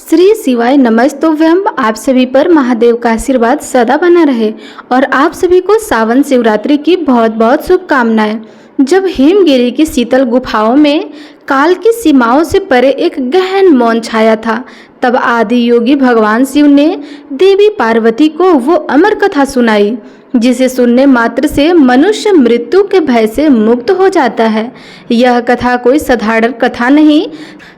श्री शिवाय नमस्तुभ्यम। आप सभी पर महादेव का आशीर्वाद सदा बना रहे और आप सभी को सावन शिवरात्रि की बहुत बहुत शुभकामनाएं। जब हिमगिरी की शीतल गुफाओं में काल की सीमाओं से परे एक गहन मौन छाया था, तब आदि योगी भगवान शिव ने देवी पार्वती को वो अमर कथा सुनाई जिसे सुनने मात्र से मनुष्य मृत्यु के भय से मुक्त हो जाता है। यह कथा कोई साधारण कथा नहीं,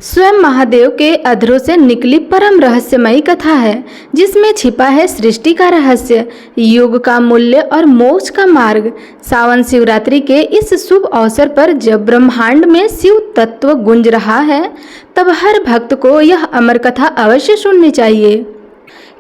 स्वयं महादेव के अधरों से निकली परम रहस्यमयी कथा है, जिसमें छिपा है सृष्टि का रहस्य, युग का मूल्य और मोक्ष का मार्ग। सावन शिवरात्रि के इस शुभ अवसर पर जब ब्रह्मांड में शिव तत्व गूंज रहा है, तब हर भक्त को यह अमर कथा अवश्य सुननी चाहिए,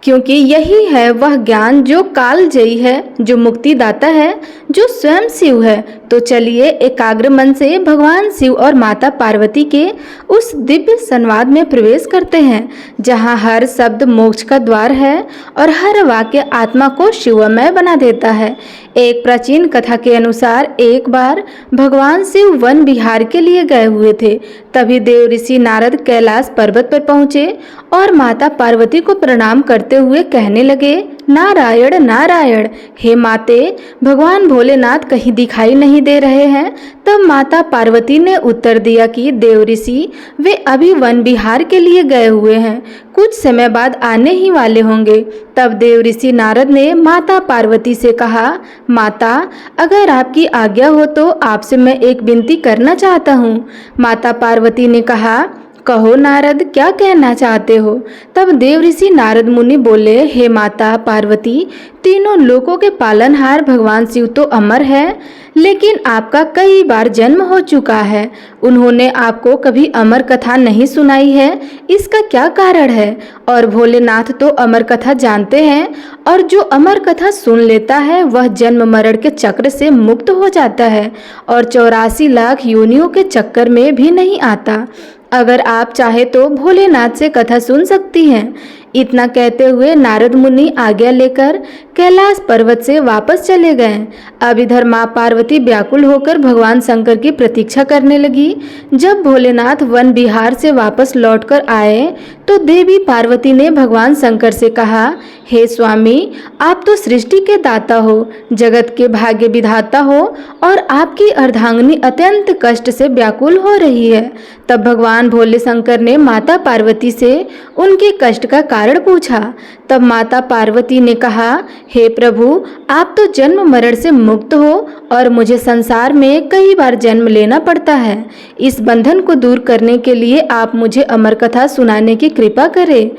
क्योंकि यही है वह ज्ञान जो कालजयी है, जो मुक्ति दाता है, जो स्वयं शिव है। तो चलिए एकाग्र मन से भगवान शिव और माता पार्वती के उस दिव्य संवाद में प्रवेश करते हैं, जहाँ हर शब्द मोक्ष का द्वार है और हर वाक्य आत्मा को शिवमय बना देता है। एक प्राचीन कथा के अनुसार एक बार भगवान शिव वन विहार के लिए गए हुए थे। तभी देव ऋषि नारद कैलाश पर्वत पर पहुंचे और माता पार्वती को प्रणाम करते हुए कहने लगे, नारायण नारायण, हे माते, भगवान भोलेनाथ कहीं दिखाई नहीं दे रहे हैं। तब माता पार्वती ने उत्तर दिया कि देव ऋषि, वे अभी वन विहार के लिए गए हुए हैं, कुछ समय बाद आने ही वाले होंगे। तब देव ऋषि नारद ने माता पार्वती से कहा, माता, अगर आपकी आज्ञा हो तो आपसे मैं एक विनती करना चाहता हूँ। माता पार्वती ने कहा, कहो नारद, क्या कहना चाहते हो। तब देव ऋषि नारद मुनि बोले, हे माता पार्वती, तीनों लोकों के पालनहार भगवान शिव तो अमर है, लेकिन आपका कई बार जन्म हो चुका है। उन्होंने आपको कभी अमर कथा नहीं सुनाई है, इसका क्या कारण है। और भोलेनाथ तो अमर कथा जानते हैं, और जो अमर कथा सुन लेता है वह जन्म मरण के चक्र से मुक्त हो जाता है और 84 लाख योनियों के चक्कर में भी नहीं आता। अगर आप चाहे तो भोलेनाथ से कथा सुन सकती हैं। इतना कहते हुए नारद मुनि आज्ञा लेकर कैलाश पर्वत से वापस चले गए। अब इधर माँ पार्वती व्याकुल होकर भगवान शंकर की प्रतीक्षा करने लगी। जब भोलेनाथ वन विहार से वापस लौटकर आए तो देवी पार्वती ने भगवान शंकर से कहा, हे स्वामी, आप तो सृष्टि के दाता हो, जगत के भाग्य विधाता हो, और आपकी अर्धांगिनी अत्यंत कष्ट से व्याकुल हो रही है। तब भगवान भोले शंकर ने माता पार्वती से उनके कष्ट का कारण पूछा। तब माता पार्वती ने कहा, हे प्रभु, आप तो जन्म मरण से मुक्त हो और मुझे संसार में कई बार जन्म लेना पड़ता है। इस बंधन को दूर करने के लिए आप मुझे अमर कथा सुनाने की कृपा करें,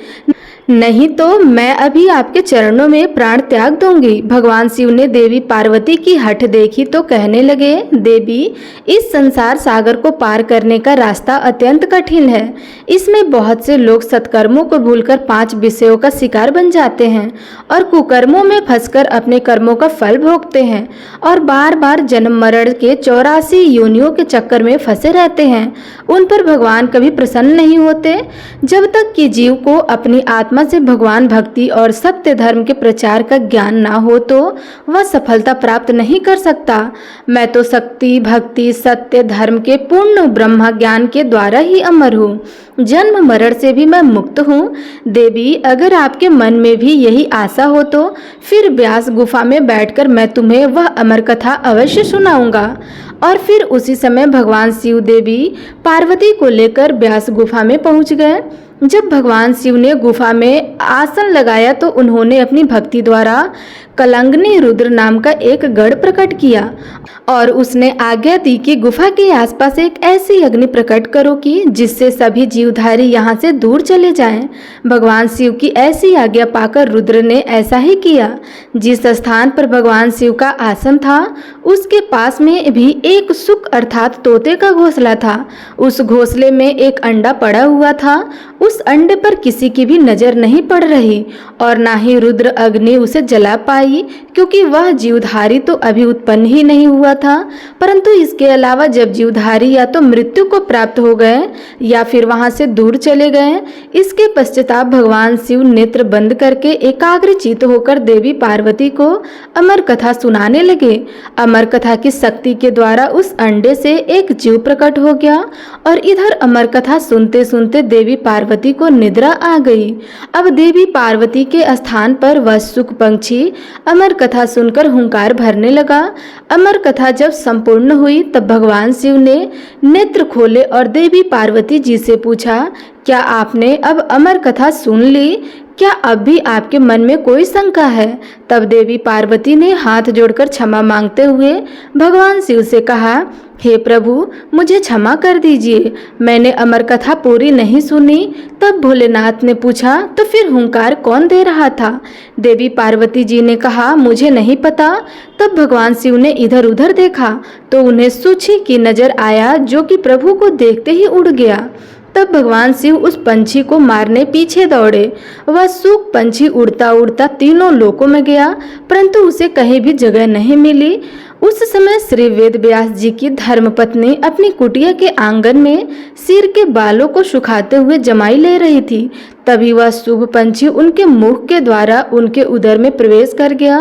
नहीं तो मैं अभी आपके चरणों में प्राण त्याग दूंगी। भगवान शिव ने देवी पार्वती की हठ देखी तो कहने लगे, देवी, इस संसार सागर को पार करने का रास्ता अत्यंत कठिन है। इसमें बहुत से लोग सत्कर्मों को भूलकर 5 विषयों का शिकार बन जाते हैं और कुकर्मों में फंसकर अपने कर्मों का फल भोगते हैं और बार बार जन्म मरण के 84 योनियों के चक्कर में फंसे रहते हैं। उन पर भगवान कभी प्रसन्न नहीं होते। जब तक कि जीव को अपनी आत्मा से भगवान भक्ति और सत्य धर्म के प्रचार का ज्ञान ना हो तो वह सफलता प्राप्त नहीं कर सकता। मैं तो शक्ति, भक्ति, सत्य, धर्म के पूर्ण ब्रह्म ज्ञान के द्वारा ही अमर हूँ। जन्म मरण से भी मैं मुक्त हूँ। देवी, अगर आपके मन में भी यही आशा हो तो फिर व्यास गुफा में बैठकर मैं तुम्हें वह अमर कथा अवश्य सुनाऊंगा। और फिर उसी समय भगवान शिव देवी पार्वती को लेकर व्यास गुफा में पहुंच गए। जब भगवान शिव ने गुफा में आसन लगाया तो उन्होंने अपनी भक्ति द्वारा कलंगनी रुद्र नाम का एक गढ़ प्रकट किया और उसने आज्ञा दी कि गुफा के आसपास एक ऐसी अग्नि प्रकट करो कि जिससे सभी जीवधारी यहाँ से दूर चले जाएं। भगवान शिव की ऐसी आज्ञा पाकर रुद्र ने ऐसा ही किया। जिस स्थान पर भगवान शिव का आसन था उसके पास में भी एक सुक अर्थात तोते का घोंसला था। उस घोंसले में एक अंडा पड़ा हुआ था। उस अंडे पर किसी की भी नजर नहीं पड़ रही और ना ही रुद्र अग्नि उसे जला पाई, क्योंकि वह जीवधारी तो अभी उत्पन्न ही नहीं हुआ था। परंतु इसके अलावा जब जीवधारी या तो मृत्यु को प्राप्त हो गए या फिर वहां से दूर चले गए, इसके पश्चाताप भगवान शिव नेत्र बंद करके एकाग्रचित होकर देवी पार्वती को अमर कथा सुनाने लगे। अमर कथा की शक्ति के द्वारा उस अंडे से एक जीव प्रकट हो गया और इधर अमर कथा सुनते सुनते देवी पार्वती पार्वती को निद्रा आ गई। अब देवी पार्वती के स्थान पर वह सुख पंछी अमर कथा सुनकर हुंकार भरने लगा। अमर कथा जब संपूर्ण हुई तब भगवान शिव ने नेत्र खोले और देवी पार्वती जी से पूछा, क्या आपने अब अमर कथा सुन ली? क्या अब भी आपके मन में कोई शंका है? तब देवी पार्वती ने हाथ जोड़कर क्षमा मांगते हुए भगवान शिव से कहा, हे प्रभु, मुझे क्षमा कर दीजिए, मैंने अमर कथा पूरी नहीं सुनी। तब भोलेनाथ ने पूछा, तो फिर हुंकार कौन दे रहा था? देवी पार्वती जी ने कहा, मुझे नहीं पता। तब भगवान शिव ने इधर उधर देखा तो उन्हें सूची की नजर आया, जो कि प्रभु को देखते ही उड़ गया। तब भगवान शिव उस पंछी को मारने पीछे दौड़े। वह सूख पंछी उड़ता उड़ता तीनों लोकों में गया, परंतु उसे कहीं भी जगह नहीं मिली। उस समय श्री वेद व्यास जी की धर्मपत्नी अपनी कुटिया के आंगन में सिर के बालों को सुखाते हुए जमाई ले रही थी। तभी वह शुभ पंछी उनके मुख के द्वारा उनके उदर में प्रवेश कर गया।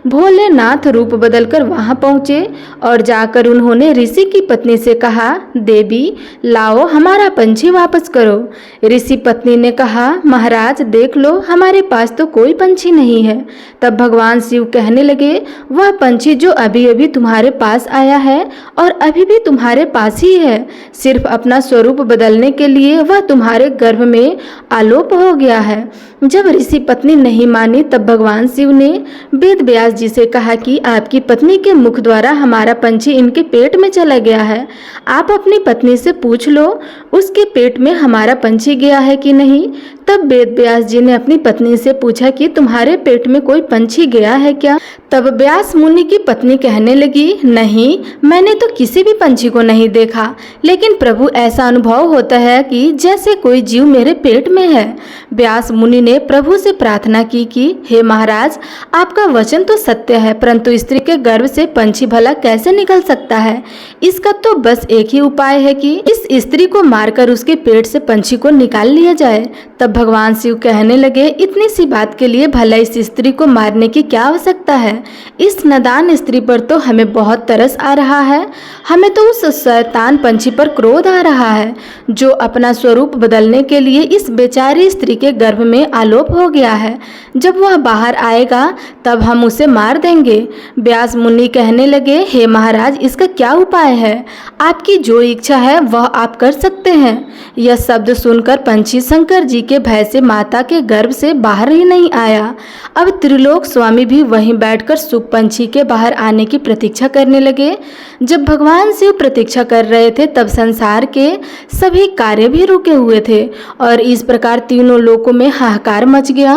भोलेनाथ रूप बदलकर वहां पहुंचे और जाकर उन्होंने ऋषि की पत्नी से कहा, देवी, लाओ हमारा पंछी वापस करो। ऋषि पत्नी ने कहा, महाराज देख लो, हमारे पास तो कोई पंछी नहीं है। तब भगवान शिव कहने लगे, वह पंछी जो अभी अभी तुम्हारे पास आया है और अभी भी तुम्हारे पास ही है, सिर्फ अपना स्वरूप बदलने के लिए वह तुम्हारे गर्भ में आलोप हो गया है। जब ऋषि पत्नी नहीं मानी तब भगवान शिव ने वेद व्यास जी से कहा कि आपकी पत्नी के मुख द्वारा हमारा पंछी इनके पेट में चला गया है। आप अपनी पत्नी से पूछ लो, उसके पेट में हमारा पंछी गया है कि नहीं। तब वेद व्यास जी ने अपनी पत्नी से पूछा कि तुम्हारे पेट में कोई पंछी गया है क्या? तब व्यास मुनि की पत्नी कहने लगी, नहीं, मैंने तो किसी भी पंछी को नहीं देखा, लेकिन प्रभु ऐसा अनुभव होता है कि जैसे कोई जीव मेरे पेट में है। व्यास मुनि ने प्रभु से प्रार्थना की कि हे महाराज, आपका वचन तो सत्य है, परंतु स्त्री के गर्भ से पंछी भला कैसे निकल सकता है? इसका तो बस एक ही उपाय है कि इस स्त्री को मारकर उसके पेट से पंछी को निकाल लिया जाए। तब भगवान शिव कहने लगे, इतनी सी बात के लिए भला इस स्त्री को मारने की क्या आवश्यकता है? इस नादान स्त्री पर तो हमें बहुत तरस आ रहा है। हमें तो उस शैतान पंछी पर क्रोध आ रहा है, जो अपना स्वरूप बदलने के लिए इस बेचारी स्त्री के गर्भ में आलोप हो गया है। जब वह बाहर आएगा तब हम उसे मार देंगे। व्यास मुनि कहने लगे, हे महाराज, इसका क्या उपाय है? आपकी जो इच्छा है वह आप कर सकते हैं। यह शब्द सुनकर पंछी शंकर जी के भय से माता के गर्भ से बाहर ही नहीं आया। अब त्रिलोक स्वामी भी वहीं बैठकर सुख पंछी के बाहर आने की प्रतीक्षा करने लगे। जब भगवान शिव प्रतीक्षा कर रहे थे तब संसार के सभी कार्य भी रुके हुए थे और इस प्रकार तीनों लोकों में हाहाकार मच गया।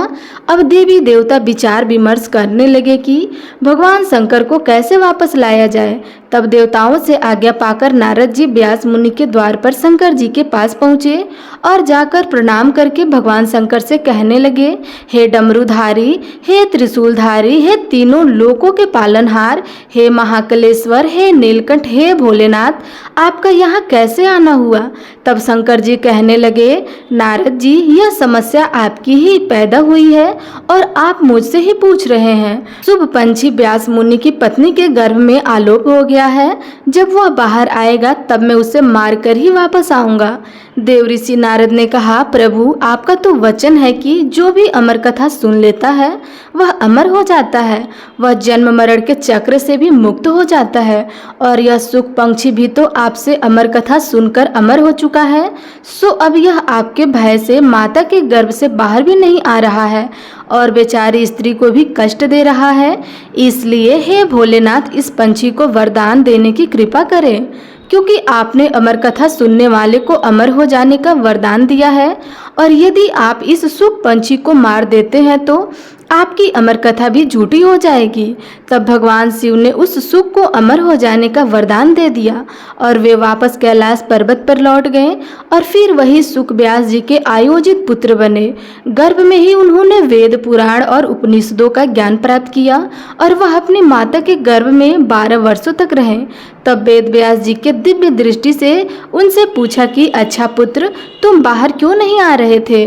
अब देवी देवता विचार विमर्श करने लगे कि भगवान शंकर को कैसे वापस लाया जाए। तब देवताओं से आज्ञा पाकर नारद जी व्यास मुनि के द्वार पर शंकर जी के पास पहुँचे और जाकर प्रणाम करके भगवान शंकर से कहने लगे, हे डमरूधारी, हे त्रिशूलधारी, हे तीनों लोकों के पालनहार, हे महाकलेश्वर, हे नीलकंठ, हे भोलेनाथ, आपका यहाँ कैसे आना हुआ? तब शंकर जी कहने लगे, नारद जी, यह समस्या आपकी ही पैदा हुई है और आप मुझसे ही पूछ रहे हैं। शुभ पंछी व्यास मुनि की पत्नी के गर्भ में आलोप हो गया है। जब वह बाहर आएगा तब मैं उसे मारकर ही वापस आऊंगा। देव ऋषि नारद ने कहा, प्रभु, आपका तो वचन है कि जो भी अमर कथा सुन लेता है वह अमर हो जाता है, वह जन्म मरण के चक्र से भी मुक्त हो जाता है। और यह सुख पंछी भी तो आपसे अमर कथा सुनकर अमर हो चुका है, सो अब यह आपके भय से माता के गर्भ से बाहर भी नहीं आ रहा है और बेचारी स्त्री को भी कष्ट दे रहा है। इसलिए हे भोलेनाथ, इस पंछी को वरदान देने की कृपा करें, क्योंकि आपने अमर कथा सुनने वाले को अमर हो जाने का वरदान दिया है और यदि आप इस सुख पंछी को मार देते हैं तो आपकी अमर कथा भी झूठी हो जाएगी। तब भगवान शिव ने उस सुख को अमर हो जाने का वरदान दे दिया और वे वापस कैलाश पर्वत पर लौट गए और फिर वही सुख व्यास जी के आयोजित पुत्र बने। गर्भ में ही उन्होंने वेद पुराण और उपनिषदों का ज्ञान प्राप्त किया और वह अपनी माता के गर्भ में 12 वर्षों तक रहे। तब वेद व्यास जी के दिव्य दृष्टि से उनसे पूछा कि अच्छा पुत्र, तुम बाहर क्यों नहीं आ रहे थे?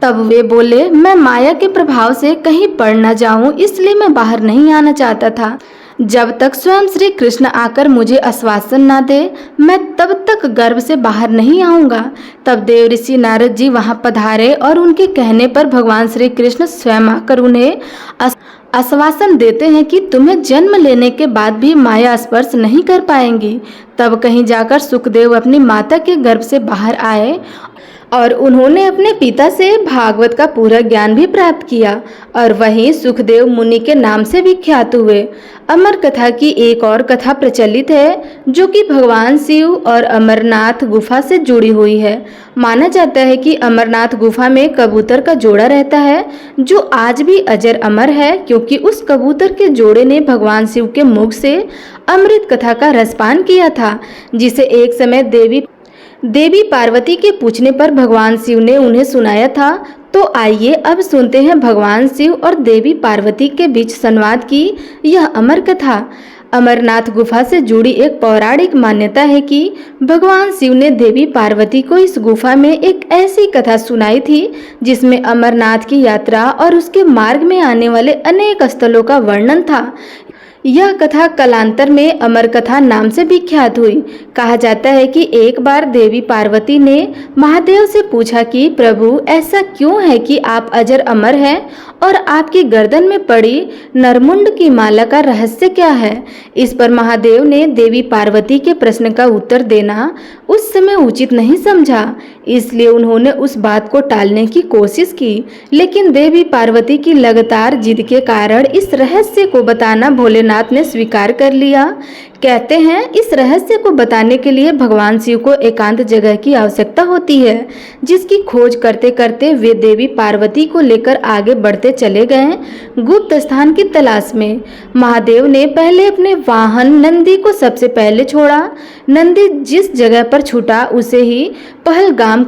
तब वे बोले, मैं माया के प्रभाव से कहीं पड़ न जाऊं, इसलिए मैं बाहर नहीं आना चाहता था। जब तक स्वयं श्री कृष्ण आकर मुझे आश्वासन ना दे, मैं तब तक गर्भ से बाहर नहीं आऊंगा। तब देव ऋषि नारद जी वहां पधारे और उनके कहने पर भगवान श्री कृष्ण स्वयं आकर उन्हें आश्वासन देते हैं कि तुम्हें जन्म लेने के बाद भी माया स्पर्श नहीं कर पाएंगी। तब कहीं जाकर सुखदेव अपनी माता के गर्भ से बाहर आए और उन्होंने अपने पिता से भागवत का पूरा ज्ञान भी प्राप्त किया और वहीं सुखदेव मुनि के नाम से विख्यात हुए। अमर कथा की एक और कथा प्रचलित है जो कि भगवान शिव और अमरनाथ गुफा से जुड़ी हुई है। माना जाता है कि अमरनाथ गुफा में कबूतर का जोड़ा रहता है जो आज भी अजर अमर है, क्योंकि उस कबूतर के जोड़े ने भगवान शिव के मुख से अमृत कथा का रसपान किया था, जिसे एक समय देवी पार्वती के पूछने पर भगवान शिव ने उन्हें सुनाया था। तो आइए अब सुनते हैं भगवान शिव और देवी पार्वती के बीच संवाद की यह अमर कथा। अमरनाथ गुफा से जुड़ी एक पौराणिक मान्यता है कि भगवान शिव ने देवी पार्वती को इस गुफा में एक ऐसी कथा सुनाई थी जिसमें अमरनाथ की यात्रा और उसके मार्ग में आने वाले अनेक स्थलों का वर्णन था। यह कथा कालांतर में अमर कथा नाम से विख्यात हुई। कहा जाता है कि एक बार देवी पार्वती ने महादेव से पूछा कि प्रभु, ऐसा क्यों है कि आप अजर अमर हैं और आपकी गर्दन में पड़ी नरमुंड की माला का रहस्य क्या है। इस पर महादेव ने देवी पार्वती के प्रश्न का उत्तर देना उस समय उचित नहीं समझा, इसलिए उन्होंने उस बात को टालने की कोशिश की। लेकिन देवी पार्वती की लगातार जिद के कारण इस रहस्य को बताना भोलेनाथ ने स्वीकार कर लिया। कहते हैं इस रहस्य को बताने के लिए भगवान शिव को एकांत जगह की आवश्यकता होती है, जिसकी खोज करते करते वे देवी पार्वती को लेकर आगे बढ़ते चले गए गुप्त स्थान की तलाश में। महादेव ने पहले अपने वाहन नंदी को सबसे पहले छोड़ा। नंदी जिस जगह पर छूटा उसे ही पहलगाम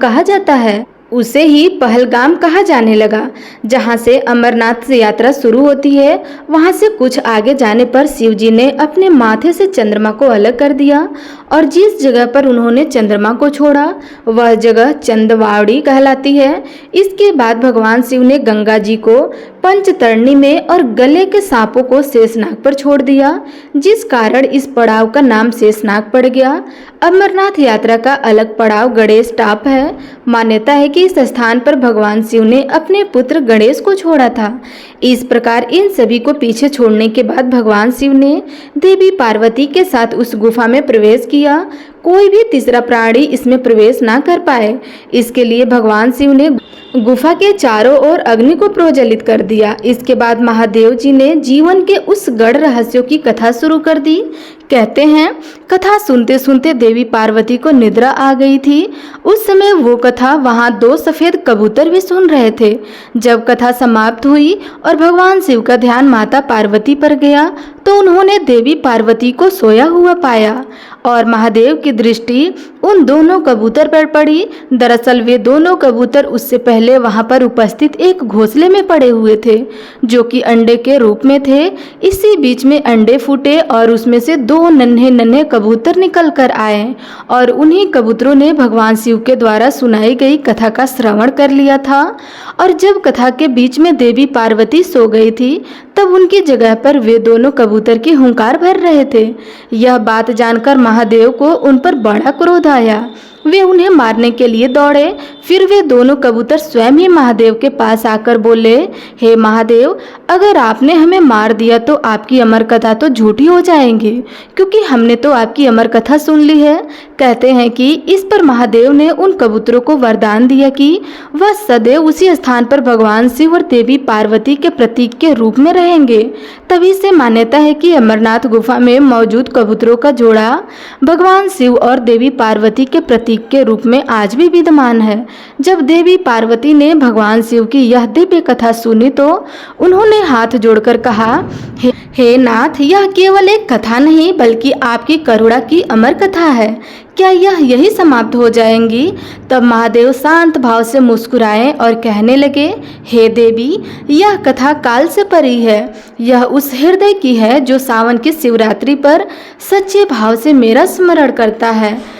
कहा जाने लगा, जहां से अमरनाथ यात्रा शुरू होती है। वहां से कुछ आगे जाने पर शिव जी ने अपने माथे से चंद्रमा को अलग कर दिया और जिस जगह पर उन्होंने चंद्रमा को छोड़ा वह जगह चंदवाड़ी कहलाती है। इसके बाद भगवान शिव ने गंगा जी को पंचतरणी में और गले के सांपों को शेषनाग पर छोड़ दिया, जिस कारण इस पड़ाव का नाम शेषनाग पड़ गया। अमरनाथ यात्रा का अलग पड़ाव गणेश टाप है। मान्यता है कि इस स्थान पर भगवान शिव ने अपने पुत्र गणेश को छोड़ा था। इस प्रकार इन सभी को पीछे छोड़ने के बाद भगवान शिव ने देवी पार्वती के साथ उस गुफा में प्रवेश किया। कोई भी तीसरा प्राणी इसमें प्रवेश ना कर पाए, इसके लिए भगवान शिव ने गुफा के चारों ओर अग्नि को प्रज्वलित कर दिया। इसके बाद महादेव जी ने जीवन के उस गढ़ रहस्यों की कथा शुरू कर दी। कहते हैं कथा सुनते सुनते देवी पार्वती को निद्रा आ गई थी। उस समय वो कथा वहां 2 सफेद कबूतर भी सुन रहे थे। जब कथा समाप्त हुई और भगवान शिव का ध्यान माता पार्वती पर गया तो उन्होंने देवी पार्वती को सोया हुआ पाया और महादेव की दृष्टि उन दोनों कबूतर पर पड़ी। दरअसल वे दोनों कबूतर उससे पहले वहां पर उपस्थित एक घोंसले में पड़े हुए थे जो कि अंडे के रूप में थे। इसी बीच में अंडे फूटे और उसमें से 2 नन्हे नन्हे कबूतर निकल कर आए और उन्हीं कबूतरों ने भगवान शिव के द्वारा सुनाई गई कथा का श्रवण कर लिया था। और जब कथा के बीच में देवी पार्वती सो गई थी तब उनकी जगह पर वे दोनों कबूतर की हुंकार भर रहे थे। यह बात जानकर महादेव को उन पर बड़ा क्रोध आया। वे उन्हें मारने के लिए दौड़े। फिर वे दोनों कबूतर स्वयं ही महादेव के पास आकर बोले, हे महादेव, अगर आपने हमें मार दिया तो आपकी अमर कथा तो झूठी हो जाएगी, क्योंकि हमने तो आपकी अमर कथा सुन ली है। कहते हैं कि इस पर महादेव ने उन कबूतरों को वरदान दिया कि वह सदैव उसी स्थान पर भगवान शिव और देवी पार्वती के प्रतीक के रूप में रहेंगे। तभी से मान्यता है कि अमरनाथ गुफा में मौजूद कबूतरों का जोड़ा भगवान शिव और देवी पार्वती के प्रतीक के रूप में आज भी विद्यमान है। जब देवी पार्वती ने भगवान शिव की यह दिव्य कथा सुनी तो उन्होंने हाथ जोड़कर कहा, हे नाथ, यह केवल एक कथा नहीं बल्कि आपकी करुणा की अमर कथा है। क्या यह यही समाप्त हो जाएंगी? तब महादेव शांत भाव से मुस्कुराए और कहने लगे, हे देवी, यह कथा काल से परी है। यह उस हृदय की है जो सावन की शिवरात्रि पर सच्चे भाव से मेरा स्मरण करता है।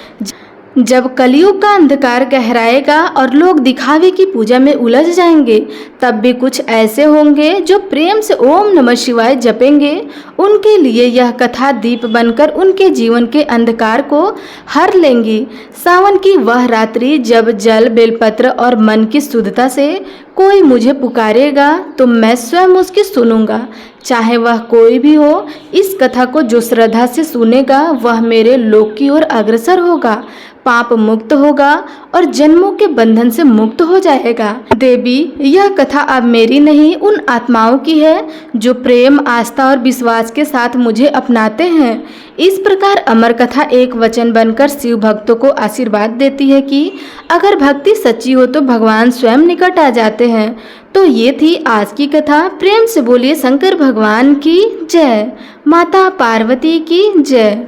जब कलयुग का अंधकार गहराएगा और लोग दिखावे की पूजा में उलझ जाएंगे, तब भी कुछ ऐसे होंगे जो प्रेम से ओम नमः शिवाय जपेंगे। उनके लिए यह कथा दीप बनकर उनके जीवन के अंधकार को हर लेंगी। सावन की वह रात्रि जब जल, बेलपत्र और मन की शुद्धता से कोई मुझे पुकारेगा तो मैं स्वयं उसकी सुनूंगा, चाहे वह कोई भी हो। इस कथा को जो श्रद्धा से सुनेगा वह मेरे लोक की ओर अग्रसर होगा, पाप मुक्त होगा और जन्मों के बंधन से मुक्त हो जाएगा। देवी, यह कथा अब मेरी नहीं, उन आत्माओं की है जो प्रेम, आस्था और विश्वास के साथ मुझे अपनाते हैं। इस प्रकार अमर कथा एक वचन बनकर शिव भक्तों को आशीर्वाद देती है कि अगर भक्ति सच्ची हो तो भगवान स्वयं निकट आ जाते हैं। तो ये थी आज की कथा। प्रेम से बोलिए शंकर भगवान की जय, माता पार्वती की जय।